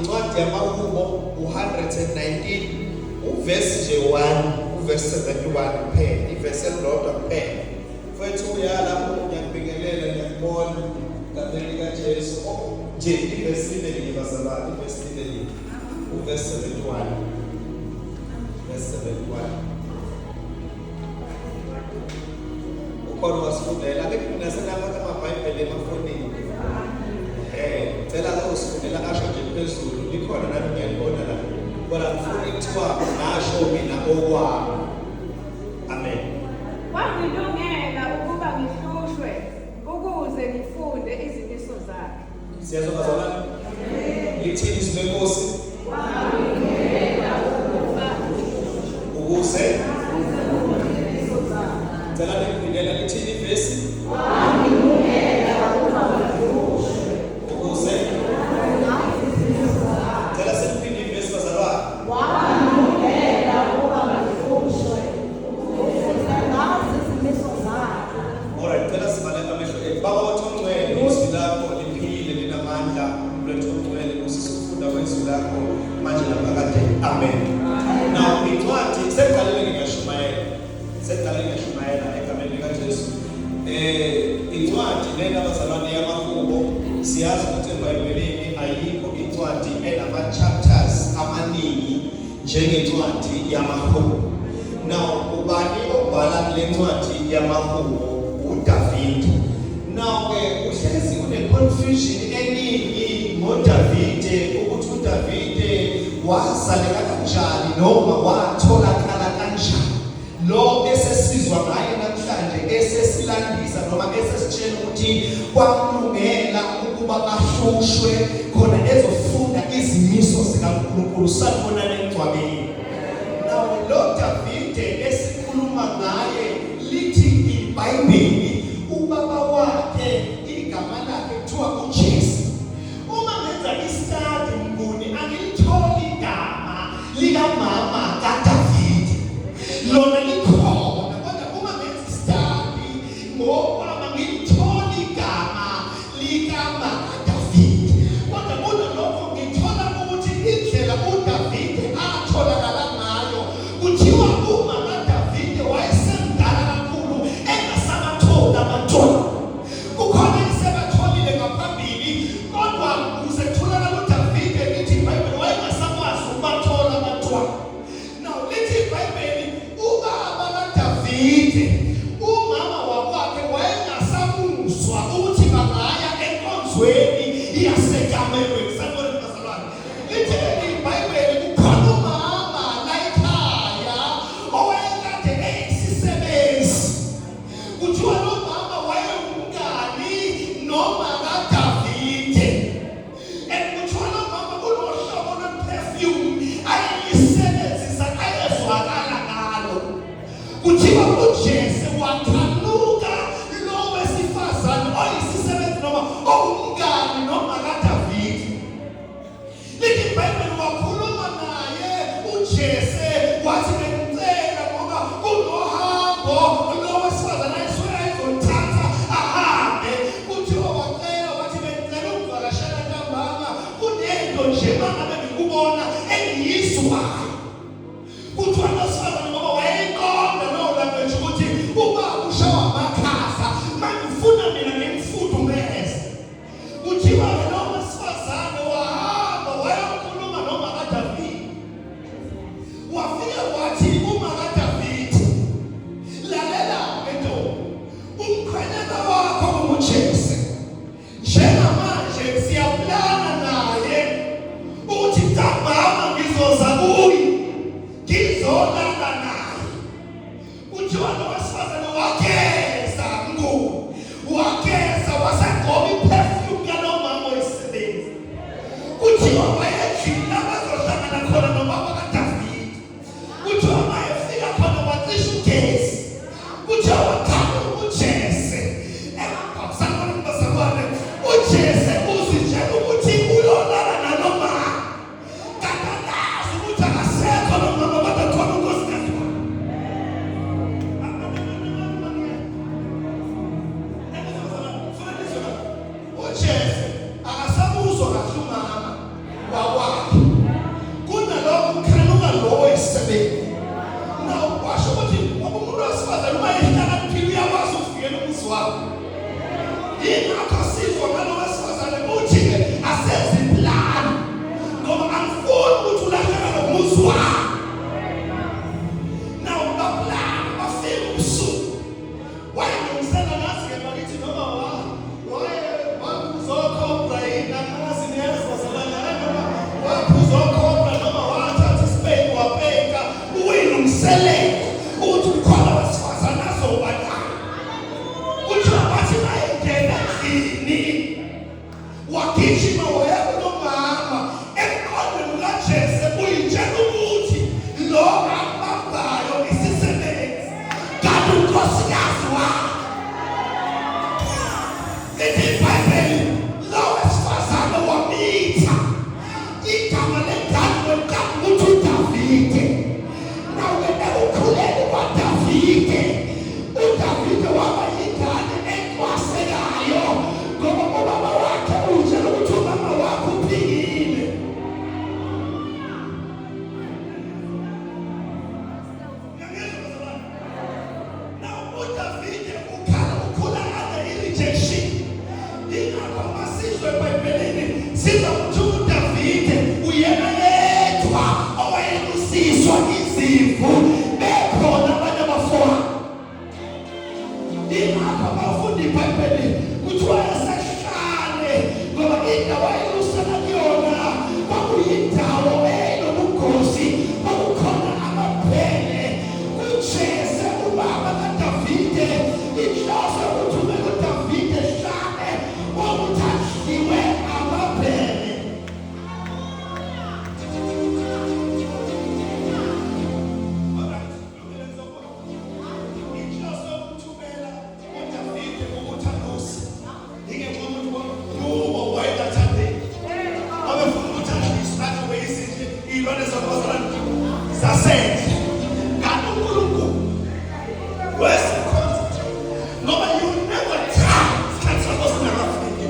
incwadi yamaHubo 119 uverse 1 uverse 71 kuphela, iverse elilodwa kuphela. Mfowethu uyalapho ngiyakubingelela ngiyakubona ngameli kaJesu. Nje iverse le bazalwane, iverse le uverse 71. Verse 71. Ukhona wasifundela ke mina senamanye amaBhayibheli emafonini. Cela la usifundela kasho nje phezulu likhona nami ngiyalibona la. Kodwa ngifuna ukuthiwa ngasho mina okwami. Amen. Wangilungela ukuba ngihlushwe ukuze ngifunde izimiso zakhe. Siyazwa bazalwane? Lithini izwi lenkosi? Wangilungela ukuba Ukuze cela liphindela lithini ivesi? wangilungela ukuba ngihlushwe Ukuze cela seliphinde ivesi bazalwane. wangilungela ukuba ngihlushwe ukuze ngazi izimiso zakhe. Alright, cela sivalele amehlo ethu. Baba wethu ongcwele, izwi lakho liphile linamandla, uLwethu ongcwele usisifunda kwezwi lakho manje naphakade. Amen. Now incwadi sekuqalele ngingashumayela egameni likaJesu. Incwadi lena bazalwane yamaHubo siyazi ukuthi eBhayibhelini ayikho incwadi enama chapters amaningi njengencwadi yamaHubo. Now ubani obhala kule ncwadi yamaHubo? uDavide. Now uhlezi une-confusion eningi ngoDavide ukuthi uDavide wazalela kanjani noma watholakala kanjani. Lo esesizwa ngaye namhlanje esesilandisa noma esesitshela ukuthi kwamlungela ukuba ahlushwe khona ezofunda izimiso zikaNkulunkulu sakhona lencwabeni. Now lo Davide esikhuluma ngaye lithi iBhayibheli ubaba wakhe igama lakhe kuthiwa uJese. Uma ngenza istudy mnguni angilitholi igama likamama kaDavide. Lona likhona kodwa uma ngenza istudy ngokwami ngilitholi igama likamama kaDavide. Kodwa kulokho ngithola ukuthi indlela uDavide atholakala ngayo kuthiwa uma kaDavide wayesemdala kakhulu engasabathola abantwana. Kukhona isebatholile ngaphambili kodwa kusetholakala uDavide lithi iBhayibheli wayengasakwazi ukubathola abantwana. Now lithi iBhayibheli ubaba kaDavide umama wakwakhe wayengasamuzwa ukuthi bangaya enkonzweni yasekamelweni. Sanibona bazalwane. Lithi iBhayibheli kukhona umama la ekhaya owayekade eyisisebenzi. Kuthiwa lo mama wayengumngani noma kaDavide. And kuthiwa lo mama unohlobo lwe-perfume ayelisebenzisa ayezwakala ngalo. Kuthiwa uJese wathanuka lo wesifazane oyisisebenzi noma owumngani noma kaDavide. Lithi iBhayibheli wakhuluma naye uJese wathi bengicela ngoba kunohambo lo wesifazane ayisuke ayizothatha ahambe. Kuthiwa wacela wathi bengicela ukuvakashela ntambama kunento nje mangabe ngikubona engiyizwayo. Kuthiwa nosifazane ngoba wayeyiqonda language ukuthi uba ushawa amakhaza mangifuna mina ngimfudumeze. Kuthiwa lo wesifazane wahamba wayakhuluma noma kaDavide. Wafika wathi uma kaDavide lalela ntombi umkhwenyana wakho uJese njengamanje siyaplana naye ukuthi ntambama ngizoza kuye ngizolala naye. Kuthiwa lo wesifazane wakeza mnguni wakeza wasegqoka i-perfume kanomama oyisebenzi. Kuthiwa wayejila bazohlangana khona nobaba kaDavide. Kuthiwa mayefika khona wacisha ugesi. Kuthiwa wakhanda uJese emagabhisana bazalwane. uJese uzitshela ukuthi uyolala nanomama kanti akazi ukuthi akasekho nomama badakhona unkosikazi wakhe. uJese akasabuzwa kahle umama ungasenzi kanti uNkulunkulu wesikhonza ngoba you never try isikhathi sakho singakafiki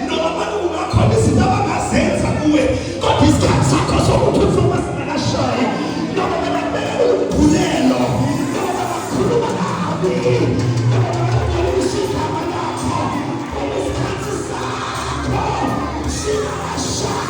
noma abantu kungakhona izinto abangazenza kuwe kodwa isikhathi sakho sokuthi ufuma singakashayi noma benabeka uphulelo noma bakhuluma kabi noma bangabalisa igama lakho ngoba isikhathi sakho singakashayi.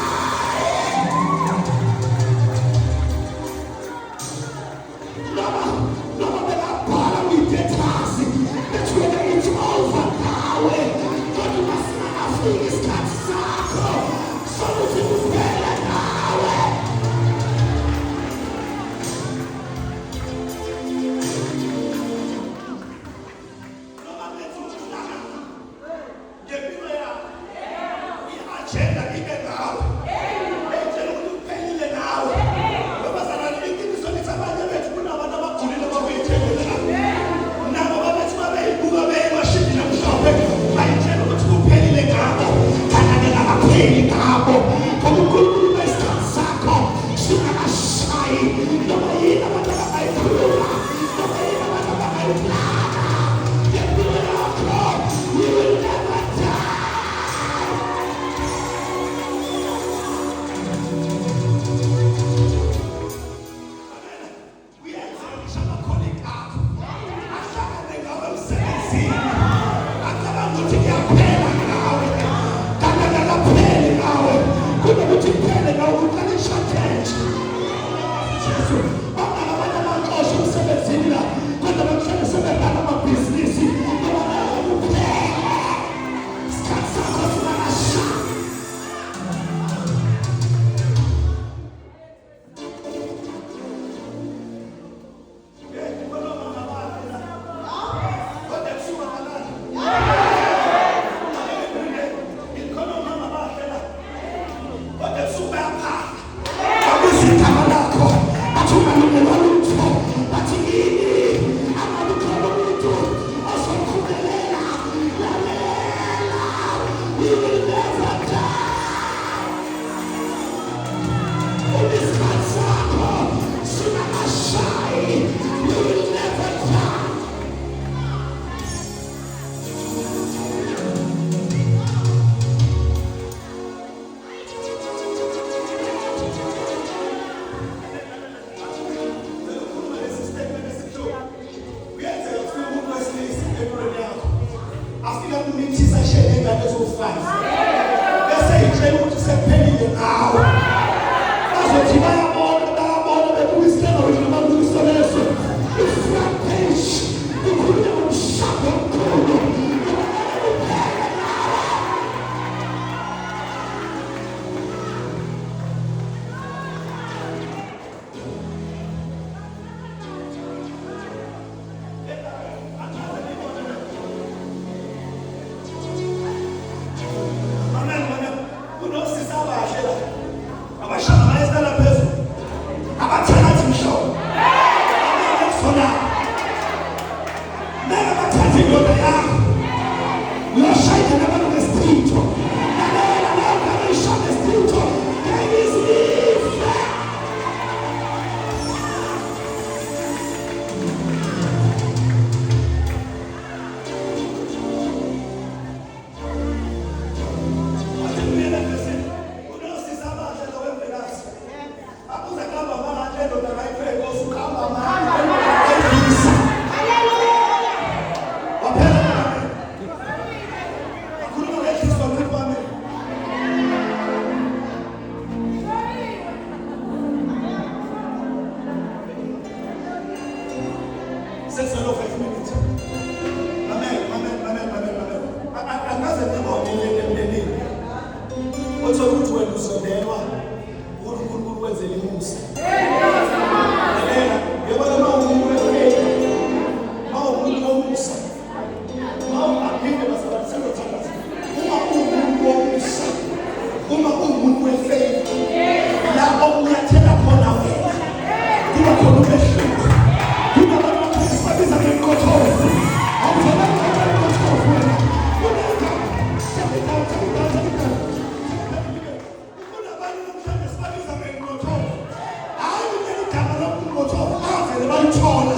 abazali bayithola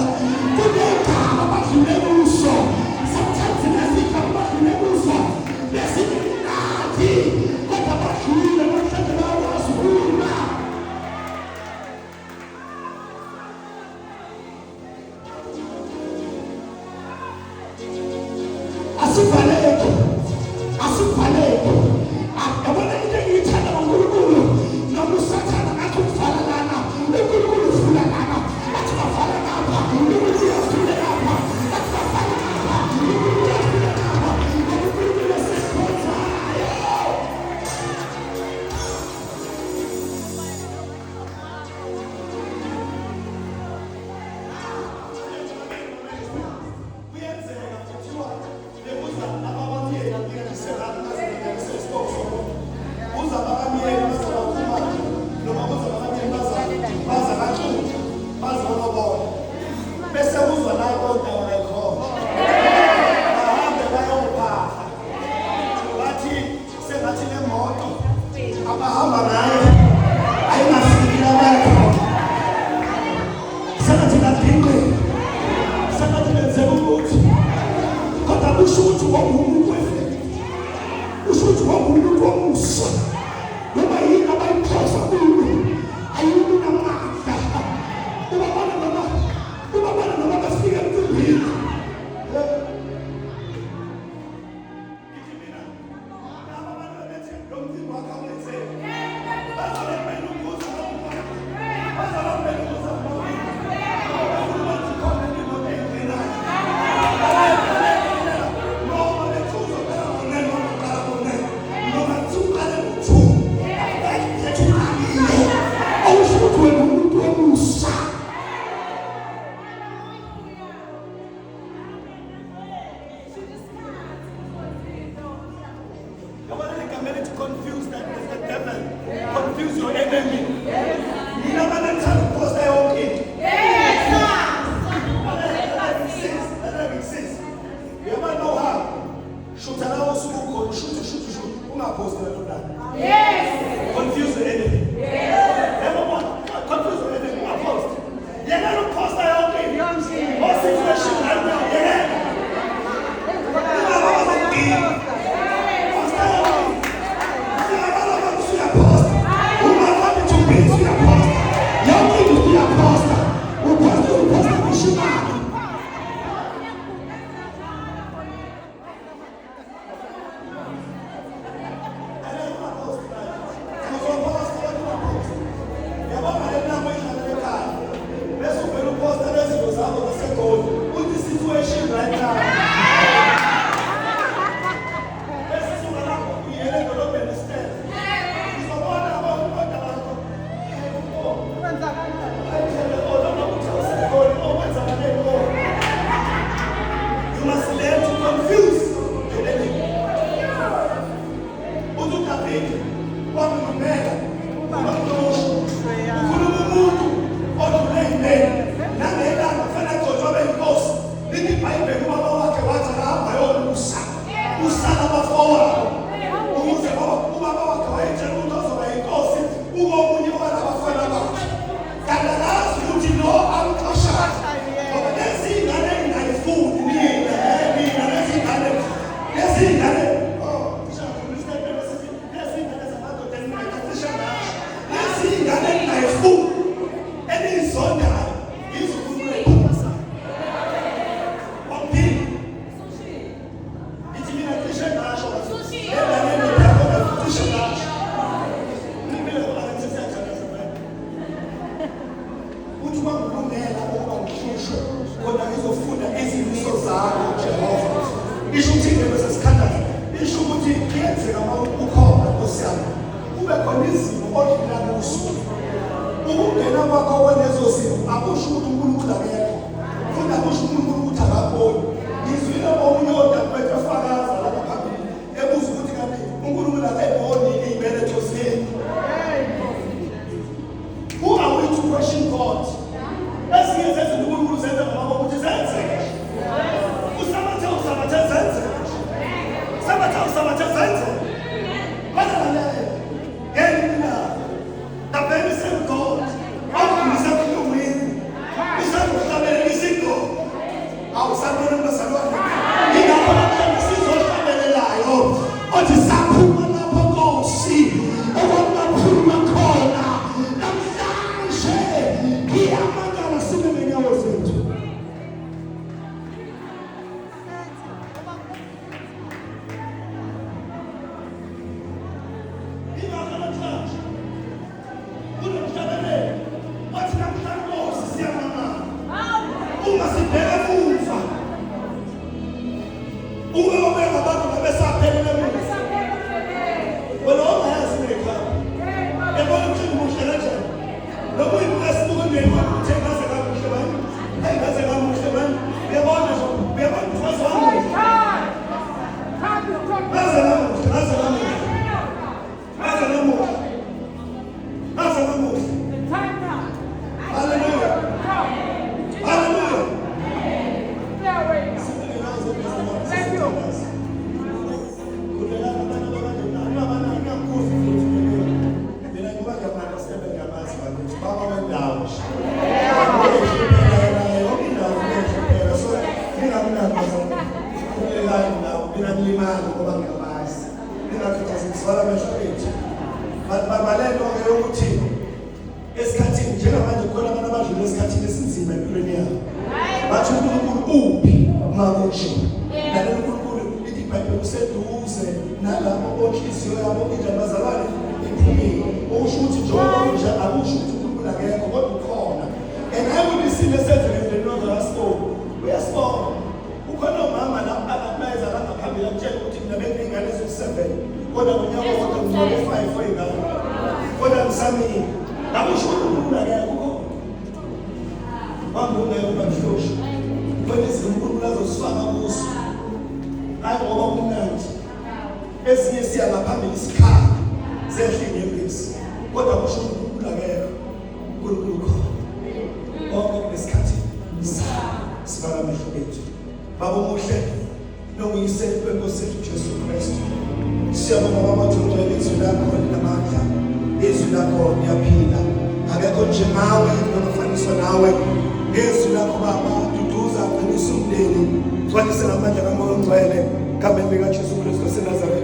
kunegama abadlule kuso. Sometimes nezigaba abadlule kuso bezininadi kodwa badlule namhlanje bayakwazi ukukhuluma. Asivaleke, asivaleke. Yabona into engiyithanda ngoNkulunkulu, noma usathana ngathi uvala lana, uNkulunkulu uvula lana. Athi bavala ngapha, uNkulunkulu uyavula lapha. Athi bavala ngapha, uNkulunkulu uyavula lapha. uNkulunkulu uyasekhonzayo. Kuyenzeka kuthiwa bebuza ababamyeni ngingaselana ngasesibongo buza ababamyeni bazabaphuma noma buza ababamyeni baza kancunta baza balobona bese kuzwa la kondawo lekhona bahambe bayongiphaha bathi sengathi le moto abahamba ngayo ayingafikile abakhona sengathi kadinqe sengathi lenzeka ukuthi kodwa kusho ukuthi wawumuntu wefele, kusho ukuthi wawumuntu womusa noma yini abayiphosa kuyo ayini namandla. Ubabona noma bafika emcimbini ngithi mina laba abantu bethi lo mcimbi wakho awenzeki bazobe kumele ukuza bazobe kumele ukuza khona imoto enginayo noma bethuza noma thiukale nguthu ethukaliyo awusho ukuthi wena umuntu womusa. To confuse that is the devil. Confuse your enemy. You never let them post their own kid. That makes sense. You ever know how? Shoot allow us shoot. Who not post their own dad? Yes. Confuse the enemy. Yes. Everyone, confuse the enemy. Who not post? You never post their own kid. What situation right now? Yeah. Who are we to question God? Let's hear this in the Bible. The very same God, how can we say you win? ngoba ngiyamazi. Ningakhathazeki sibala amehlo ethu. Balento-ke yokuthi esikhathini njengamanje kukhona abantu abadlula esikhathini esinzima empilweni yabo. Bathi uNkulunkulu uphi makunje. Nalelo uNkulunkulu lithi iBhayibheli useduze nalabo onhliziyo yabo indabazalwane iphumile. Okusho ukuthi njengoba nje akusho ukuthi uNkulunkulu akekho kodwa ukhona. And I would see the seven in the gospel. We are small. Ukhona umama la abayeza la ngaphambili akutshela ukuthi mina bengingane ezo7 kodwa ngonyaka wonke ngizole 5 wengane. Kodwa ngisamile. Akusho ukuthi uNkulunkulu akekho. Wambona yoba mhloshe. Kodwa izinkulunkulu azosifaka kuso. Hayi ngoba kumnandi. Ezinye siya ngaphambili isikhala zehle ngempisi. Kodwa kusho ukuthi uNkulunkulu akekho. uNkulunkulu khona. Bonke besikhathi sibala amehlo ethu. Baba omuhle nongiyise kwenkosi yethu Jesu Kristu. Siyabonga Baba ukuthi izwi lakho linamandla. Izwi lakho liyaphila. Akekho njengawe nokufaniswa nawe. Izwi lakho Baba duduza qinisa umndeni. Gcwalise ngamandla kaMoya oNgcwele. Kambe beka Jesu Kristu waseNazaretha.